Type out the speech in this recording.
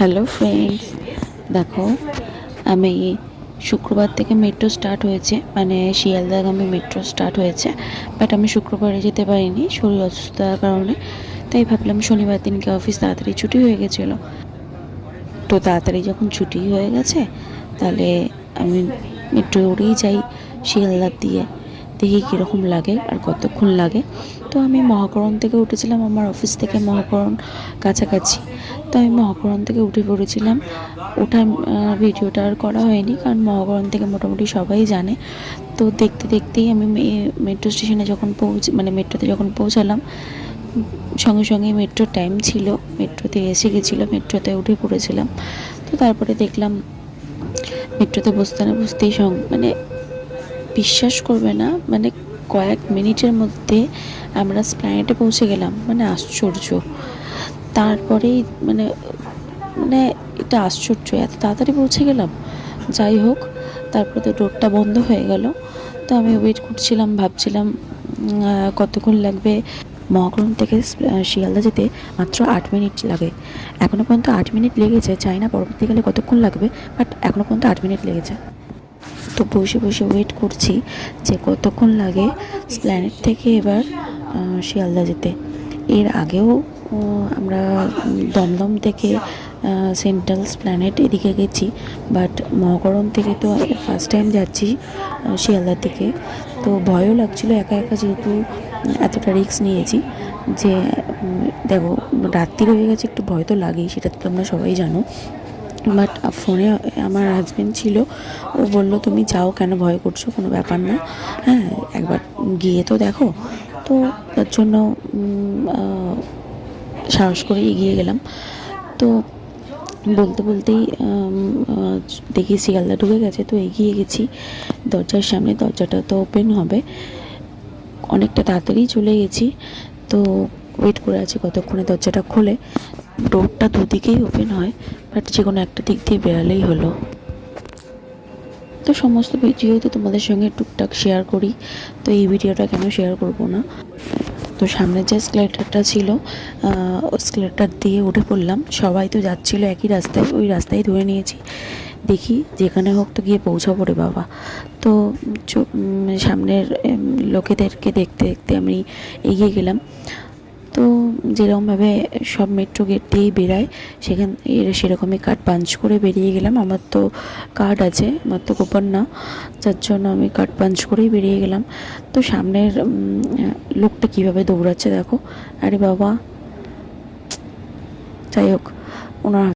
Hello friends, দেখো আমি শুক্রবার থেকে মেট্রো স্টার্ট হয়েছে, মানে শিয়ালদাগামী মেট্রো স্টার্ট হয়েছে। বাট আমি শুক্রবারে যেতে পারিনি শরীর অসুস্থতার কারণে। তাই ভাবলাম শনিবার দিনকে অফিস তাড়াতাড়ি ছুটি হয়ে গেছিলো, তো তাড়াতাড়ি যখন ছুটি হয়ে গেছে তাহলে আমি মেট্রো উড়েই যাই শিয়ালদার দিয়ে, দেখি কীরকম লাগে আর কতক্ষণ লাগে। তো আমি মহাকরণ থেকে উঠেছিলাম, আমার অফিস থেকে মহাকরণ কাছাকাছি। তো আমি মহাকরণ থেকে উঠে পড়েছিলাম। ওঠার ভিডিওটা আর করা হয়নি, কারণ মহাকরণ থেকে মোটামুটি সবাই জানে। তো দেখতে দেখতেই আমি মেট্রো স্টেশনে যখন মেট্রোতে যখন পৌঁছালাম, সঙ্গে সঙ্গে মেট্রোর টাইম ছিল, মেট্রোতে এসে গেছিলো, মেট্রোতে উঠে পড়েছিলাম। তো তারপরে দেখলাম মেট্রোতে বসতে না বসতেই বিশ্বাস করবে না, কয়েক মিনিটের মধ্যে আমরা এসপ্ল্যানেডে পৌঁছে গেলাম। আশ্চর্য। তারপরেই মানে মানে এটা আশ্চর্য, এত তাড়াতাড়ি পৌঁছে গেলাম। যাই হোক, তারপরে তো ডোরটা বন্ধ হয়ে গেল। তো আমি ওয়েট করছিলাম, ভাবছিলাম কতক্ষণ লাগবে। মহাকরণ থেকে শিয়ালদা যেতে মাত্র 8 মিনিট লাগে। এখনও পর্যন্ত 8 মিনিট লেগেছে, চাই না পরবর্তীকালে কতক্ষণ লাগবে, বাট এখনও পর্যন্ত 8 মিনিট লেগেছে। তো বসে বসে ওয়েট করছি যে কতক্ষণ লাগে এসপ্ল্যানেড থেকে এবার শিয়ালদা যেতে। এর আগেও আমরা দমদম থেকে সেন্ট্রাল এসপ্ল্যানেড এদিকে গেছি, বাট মহাকরণ থেকে তো ফার্স্ট টাইম যাচ্ছি শিয়ালদার দিকে। তো ভয়ও লাগছিলো একা একা, যেহেতু এতটা রিস্ক নিয়েছি। যে দেখো, রাত্রি হয়ে গেছে, একটু ভয় তো লাগেই, সেটা তো তোমরা সবাই জানো। বাট ফোনে আমার হাজব্যান্ড ছিল, ও বললো তুমি যাও, কেন ভয় করছো, কোনো ব্যাপার না, হ্যাঁ একবার গিয়ে তো দেখো। তো তার জন্য সাহস করে এগিয়ে গেলাম। তো বলতে বলতেই দেখি শিয়ালদা ঢুকে গেছে। তো এগিয়ে গেছি দরজার সামনে, দরজাটা তো ওপেন হবে, অনেকটা তাড়াতাড়ি চলে গেছি। তো ওয়েট করে আছি কতক্ষণে দরজাটা খোলে। ডোরটা দুদিকেই ওপেন হয়, বাট যে কোনো একটা দিক দিয়ে বেরালেই হলো। তো সমস্ত ভিডিও তো তোমাদের সঙ্গে টুকটাক শেয়ার করি, তো এই ভিডিওটা কেন শেয়ার করব না। তো সামনে যে এসকেলেটরটা ছিল, এসকেলেটর দিয়ে উঠে পড়লাম। সবাই তো যাচ্ছিলো একই রাস্তায়, ওই রাস্তায় ধরে নিয়েছি, দেখি যেখানে হোক তো গিয়ে পৌঁছাবো রে বাবা। তো সামনের লোকেদেরকে দেখতে দেখতে আমি এগিয়ে গেলাম। তো যেরকমভাবে সব মেট্রো গেট দিয়েই বেরায়, সেরকমই কার্ড পাঞ্চ করে বেরিয়ে গেলাম। আমার তো কার্ড আছে, আমার তো কুপন না, যার জন্য আমি কার্ড পাঞ্চ করেই বেরিয়ে গেলাম। তো সামনের লোকটা কীভাবে দৌড়াচ্ছে দেখো, আরে বাবা। যাই হোক, ওনার